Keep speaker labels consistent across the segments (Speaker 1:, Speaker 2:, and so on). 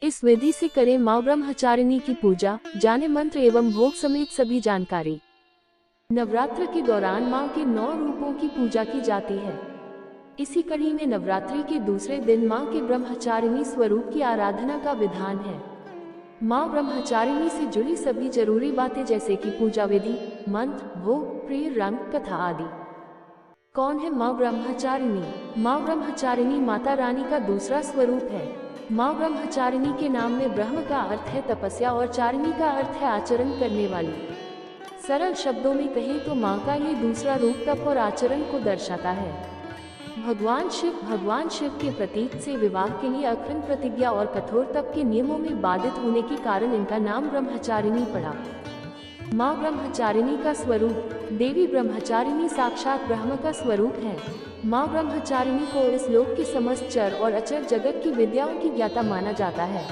Speaker 1: इस विधि से करें माँ ब्रह्मचारिणी की पूजा, जाने मंत्र एवं भोग समेत सभी जानकारी। नवरात्र के दौरान माँ के 9 रूपों की पूजा की जाती है। इसी कड़ी में नवरात्रि के दूसरे दिन माँ के ब्रह्मचारिणी स्वरूप की आराधना का विधान है। माँ ब्रह्मचारिणी से जुड़ी सभी जरूरी बातें जैसे कि पूजा विधि, मंत्र, भोग, प्रिय रंग, कथा आदि। कौन है माँ ब्रह्मचारिणी? माँ ब्रह्मचारिणी माता रानी का दूसरा स्वरूप है। माँ ब्रह्मचारिणी के नाम में ब्रह्म का अर्थ है तपस्या और चारिणी का अर्थ है आचरण करने वाली। सरल शब्दों में कहें तो माँ का ये दूसरा रूप तप और आचरण को दर्शाता है। भगवान शिव के प्रतीक से विवाह के लिए अखंड प्रतिज्ञा और कठोर तप के नियमों में बाधित होने के कारण इनका नाम ब्रह्मचारिणी पड़ा। माँ ब्रह्मचारिणी का स्वरूप। देवी ब्रह्मचारिणी साक्षात ब्रह्म का स्वरूप है। माँ ब्रह्मचारिणी को इस लोक के समस्त चर और अचर जगत की विद्याओं की ज्ञाता माना जाता है।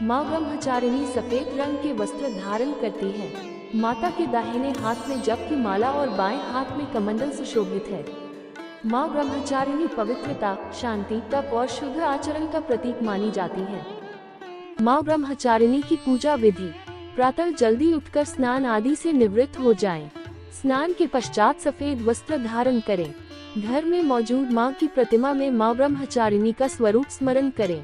Speaker 1: माँ ब्रह्मचारिणी सफेद रंग के वस्त्र धारण करती है। माता के दाहिने हाथ में जप की माला और बाएं हाथ में कमंडल सुशोभित है। माँ ब्रह्मचारिणी पवित्रता, शांति, तप और शुद्ध आचरण का प्रतीक मानी जाती है। माँ ब्रह्मचारिणी की पूजा विधि। प्रातः जल्दी उठकर स्नान आदि से निवृत्त हो जाएं। स्नान के पश्चात सफेद वस्त्र धारण करें। घर में मौजूद माँ की प्रतिमा में माँ ब्रह्मचारिणी का स्वरूप स्मरण करें।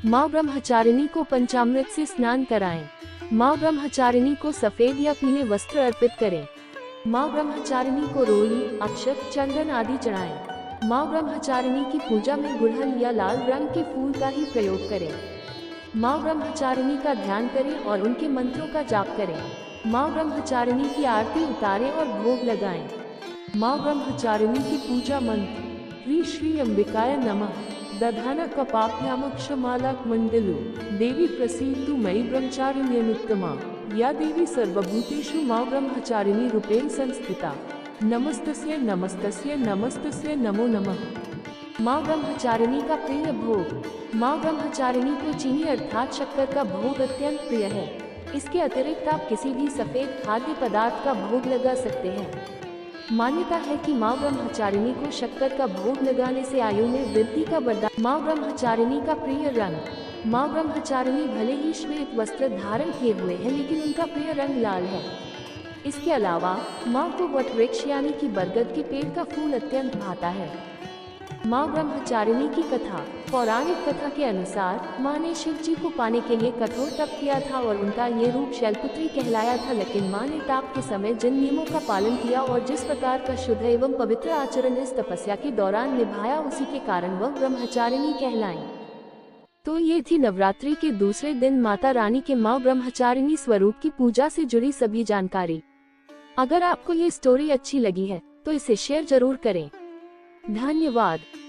Speaker 1: माँ ब्रह्मचारिणी को पंचामृत से स्नान कराएं। माँ ब्रह्मचारिणी को सफेद या पीले वस्त्र अर्पित करें। माँ ब्रह्मचारिणी को रोली, अक्षत, चंदन आदि चढ़ाएं। माँ ब्रह्मचारिणी की पूजा में गुड़हल या लाल रंग के फूल का ही प्रयोग करें। माँ ब्रह्मचारिणी का ध्यान करें और उनके मंत्रों का जाप करें। माँ ब्रह्मचारिणी की आरती उतारें और भोग लगाएं। माँ ब्रह्मचारिणी की पूजा मंत्र। ह्री श्री अंबिकाय नमः। दधाना कपाभ्याम क्षमालाक मंडलु। देवी प्रसीदतु मयि ब्रह्मचारिण्यनुत्तमा। या देवी सर्वभूतेषु माँ ब्रह्मचारिणी रूपेण संस्थिता। नमस्तस्यै नमस्तस्यै नमस्तस्यै नमो नमः। माँ ब्रह्मचारिणी का प्रिय भोग। माँ ब्रह्मचारिणी को चीनी अर्थात शक्कर का भोग अत्यंत प्रिय है। इसके अतिरिक्त आप किसी भी सफेद खाद्य पदार्थ का भोग लगा सकते हैं। मान्यता है कि माँ ब्रह्मचारिणी को शक्कर का भोग लगाने से आयु में वृद्धि का वरदान। माँ ब्रह्मचारिणी का प्रिय रंग। माँ ब्रह्मचारिणी भले ही श्वेत वस्त्र धारण किए हुए हैं, लेकिन उनका प्रिय रंग लाल है। इसके अलावा माँ को वट वृक्ष यानी कि बरगद के पेड़ का फूल अत्यंत भाता है। माँ ब्रह्मचारिणी की कथा। पौराणिक कथा के अनुसार माँ ने शिव जी को पाने के लिए कठोर तप किया था और उनका ये रूप शैलपुत्री कहलाया था। लेकिन माँ ने ताप के समय जिन नियमों का पालन किया और जिस प्रकार का शुद्ध एवं पवित्र आचरण इस तपस्या के दौरान निभाया, उसी के कारण वह ब्रह्मचारिणी कहलाईं। तो ये थी नवरात्रि के दूसरे दिन माता रानी के माँ ब्रह्मचारिणी स्वरूप की पूजा से जुड़ी सभी जानकारी। अगर आपको ये स्टोरी अच्छी लगी है तो इसे शेयर जरूर करें। धन्यवाद।